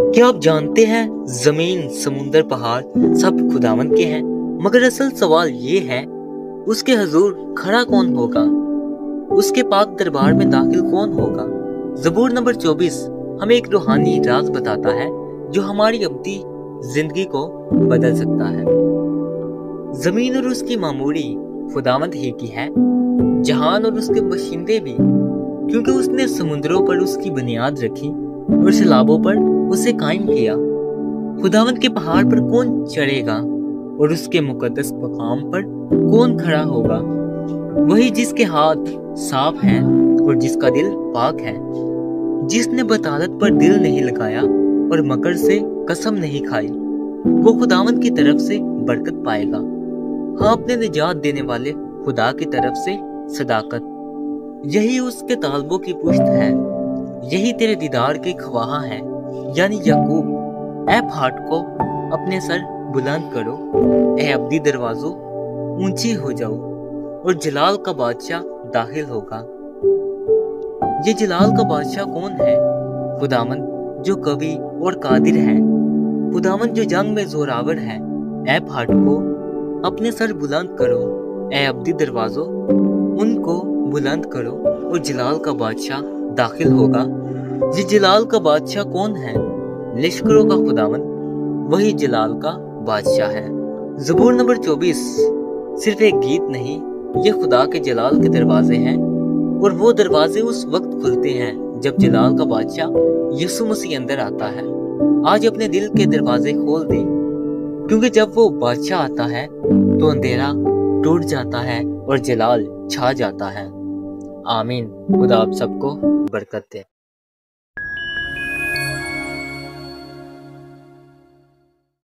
क्या आप जानते हैं जमीन, समुंदर, पहाड़ सब खुदावंद के हैं, मगर असल सवाल ये है उसके हजूर खड़ा कौन होगा, उसके पाक दरबार में दाखिल कौन होगा। ज़बूर नंबर 24 हमें एक रूहानी राज बताता है जो हमारी अब्दी जिंदगी को बदल सकता है। जमीन और उसकी मामूरी खुदावंद ही की है, जहान और उसके बशिंदे भी, क्योंकि उसने समुद्रों पर उसकी बुनियाद रखी और सैलाबों पर उसे कायम किया। खुदावंद के पहाड़ पर कौन चढ़ेगा और उसके मुकद्दस मकाम पर कौन खड़ा होगा। वही जिसके हाथ साफ हैं और जिसका दिल पाक है, जिसने बतालत पर दिल नहीं लगाया और मकर से कसम नहीं खाई, वो खुदावंद की तरफ से बरकत पाएगा। हाँ, अपने निजात देने वाले खुदा की तरफ से सदाकत, यही उसके तालबों की पुश्त है, यही तेरे दीदार के ख्वाह हैं, यानी याकूब। ऐ फाटको अपने सर बुलंद करो, ऐ अब्दी दरवाजों ऊंची हो जाओ, और जलाल का बादशाह दाखिल होगा। ये जलाल का बादशाह कौन है? खुदावंद जो कवि और कादिर है, खुदावंद जो जंग में जोरावर है। ऐ फाटको अपने सर बुलंद करो, ऐ अब्दी दरवाजों उनको बुलंद करो, और जलाल का बादशाह दाखिल होगा। ये जलाल का बादशाह कौन है? लश्करों का खुदावंद, वही जलाल का बादशाह है। ज़बूर नंबर 24 सिर्फ एक गीत नहीं, ये खुदा के जलाल के दरवाजे हैं, और वो दरवाजे उस वक्त खुलते हैं जब जलाल का बादशाह यीशु मसीह अंदर आता है। आज अपने दिल के दरवाजे खोल दे, क्योंकि जब वो बादशाह आता है तो अंधेरा टूट जाता है और जलाल छा जाता है। आमीन। खुदा आप सबको बरकत दे।